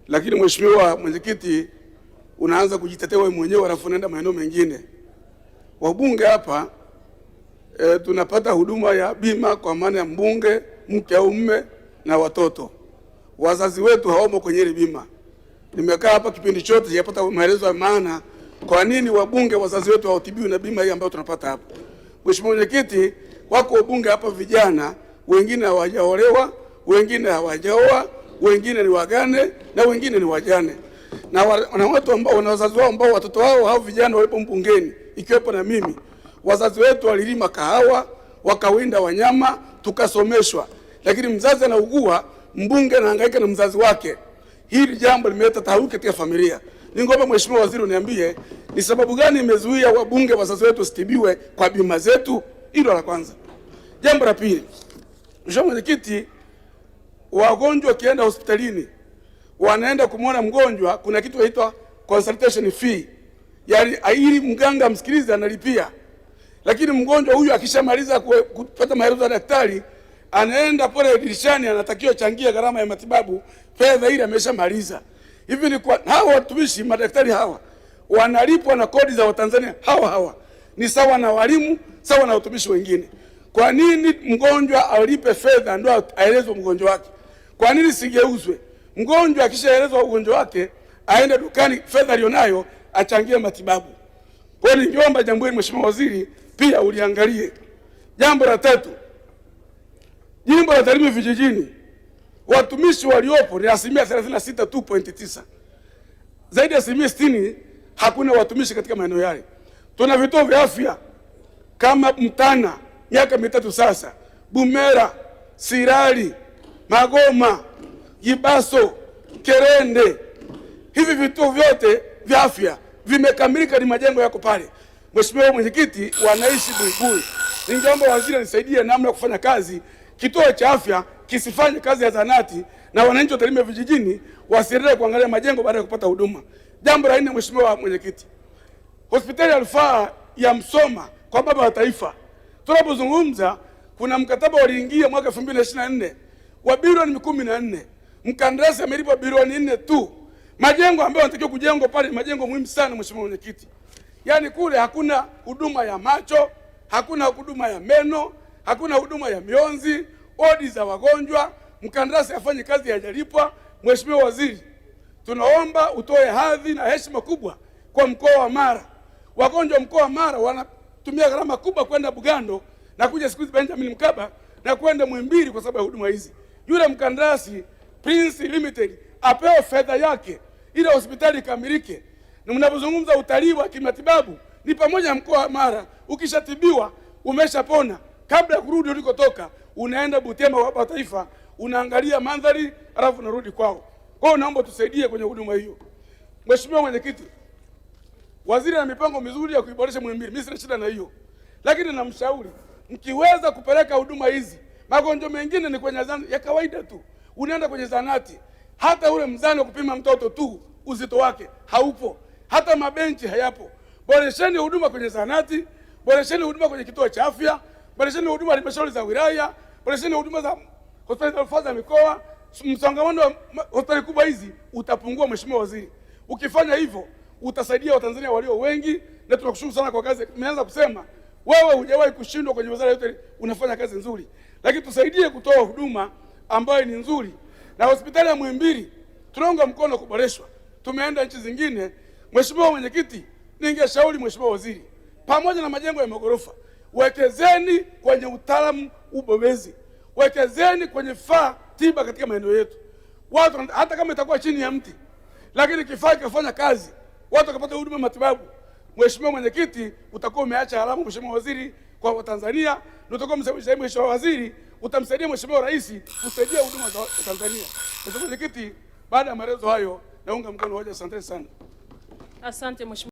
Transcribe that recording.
lakini Mheshimiwa Mwenyekiti, unaanza kujitetea wewe mwenyewe alafu unaenda maeneo mengine. Wabunge hapa tunapata huduma ya bima kwa maana ya mbunge, mke au mume na watoto. Wazazi wetu hawamo kwenye ile bima. Nimekaa hapa kipindi chote sijapata maelezo ya maana kwa nini wabunge wazazi wetu hawatibiwi na bima hii ambayo tunapata hapa. Mheshimiwa Mwenyekiti, wako wabunge hapa vijana, wengine hawajaolewa, wengine hawajaoa, wengine ni wagane na wengine ni wajane. Na watu ambao wana wazazi wao ambao watoto wao hao vijana walipo mbungeni, ikiwepo na mimi. Wazazi wetu walilima kahawa, wakawinda wanyama, tukasomeshwa. Lakini mzazi anaugua, mbunge anahangaika na mzazi wake. Hili jambo limeleta taharuki katika familia. Ningeomba Mheshimiwa Waziri uniambie ni sababu gani imezuia wabunge wazazi wetu wasitibiwe kwa bima zetu? Hilo la kwanza. Jambo la pili, Mheshimiwa Mwenyekiti, wagonjwa kienda hospitalini wanaenda kumwona mgonjwa, kuna kitu inaitwa consultation fee. Yaani ili mganga msikilize analipia. Lakini mgonjwa huyu akishamaliza kupata maelezo ya daktari, anaenda pale dirishani, anatakiwa changia gharama ya matibabu, fedha ile ameshamaliza. Hivi ni kwa hawa watumishi madaktari hawa wanalipwa na kodi za Watanzania hawa. Ni sawa na walimu, sawa na watumishi wengine. Kwa nini mgonjwa alipe fedha ndio aelezwe mgonjwa wake? Kwa nini sigeuzwe? Mgonjwa akishaelezwa ugonjwa wake, aende dukani, fedha alionayo achangie matibabu. Kwa hiyo ningeomba jambo hili Mheshimiwa Waziri pia uliangalie. Jambo la tatu, jimbo la Tarime vijijini watumishi waliopo ni 36.9. Zaidi ya 60% hakuna watumishi katika maeneo yale. Tuna vituo vya afya kama Mtana miaka mitatu sasa, Bumera, Sirali, Magoma, Gibaso, Kerende. Hivi vituo vyote vya afya vimekamilika, ni majengo yako pale. Mheshimiwa Mwenyekiti, wanaishi buibui. Ningeomba waziri anisaidie namna ya kufanya kazi. Kituo cha afya kisifanye kazi ya zanati na wananchi wa Tarime vijijini wasiendelee kuangalia majengo baada ya kupata huduma. Jambo la nne, Mheshimiwa Mwenyekiti, hospitali ya rufaa ya Msoma kwa baba wa taifa, tunapozungumza kuna mkataba waliingia mwaka 2024 wa bilioni 14. Mkandarasi amelipa bilioni 4 tu. Majengo ambayo yanatakiwa kujengwa pale majengo muhimu sana Mheshimiwa Mwenyekiti. Yaani kule hakuna huduma ya macho, hakuna huduma ya meno, hakuna huduma ya mionzi, odi za wagonjwa, mkandarasi afanye kazi hajalipwa. Mheshimiwa Waziri, tunaomba utoe hadhi na heshima kubwa kwa mkoa wa Mara. Wagonjwa mkoa wa Mara wanatumia gharama kubwa kwenda Bugando na kuja siku hizi Benjamin Mkapa na kwenda Muhimbili kwa sababu ya huduma hizi. Yule mkandarasi Prince Limited apewe fedha yake ili hospitali ikamilike. Na mnapozungumza utalii wa kimatibabu ni pamoja na mkoa wa Mara. Ukishatibiwa umeshapona, kabla ya kurudi ulikotoka unaenda Butembo hapa taifa, unaangalia mandhari alafu unarudi kwao. Kwa hiyo naomba tusaidie kwenye huduma hiyo. Mheshimiwa Mwenyekiti, waziri ana mipango mizuri ya kuiboresha Muhimbili. Mimi sina shida na hiyo. Lakini namshauri mkiweza kupeleka huduma hizi, magonjwa mengine ni kwenye ya kawaida tu. Unaenda kwenye zanati, hata ule mzani wa kupima mtoto tu uzito wake haupo. Hata mabenchi hayapo. Boresheni huduma kwenye zanati, boresheni huduma kwenye kituo cha afya, boresheni huduma halmashauri za wilaya, boresheni huduma za hospitali za rufaa za mikoa. Msongamano wa hospitali kubwa hizi utapungua Mheshimiwa Waziri. Ukifanya hivyo utasaidia Watanzania walio wengi, na tunakushukuru sana kwa kazi. Nimeanza kusema wewe hujawahi kushindwa kwenye wizara yote, unafanya kazi nzuri. Lakini tusaidie kutoa huduma ambayo ni nzuri. Na hospitali ya Muhimbili tunaunga mkono kuboreshwa. Tumeenda nchi zingine. Mheshimiwa Mwenyekiti, ningeshauri Mheshimiwa Waziri, pamoja na majengo ya magorofa, wekezeni kwenye utaalamu ubobezi. Wekezeni kwenye vifaa tiba katika maeneo yetu. Watu hata kama itakuwa chini ya mti, lakini kifaa kifanya kazi, watu wakapata huduma matibabu. Mheshimiwa Mwenyekiti, utakuwa umeacha alama Mheshimiwa Waziri kwa Watanzania, na utakuwa msaidia Mheshimiwa Waziri, utamsaidia Mheshimiwa Rais kusaidia huduma za Tanzania. Mheshimiwa Mwenyekiti, baada ya maelezo hayo naunga mkono hoja. Asante sana. Asante Mheshimiwa.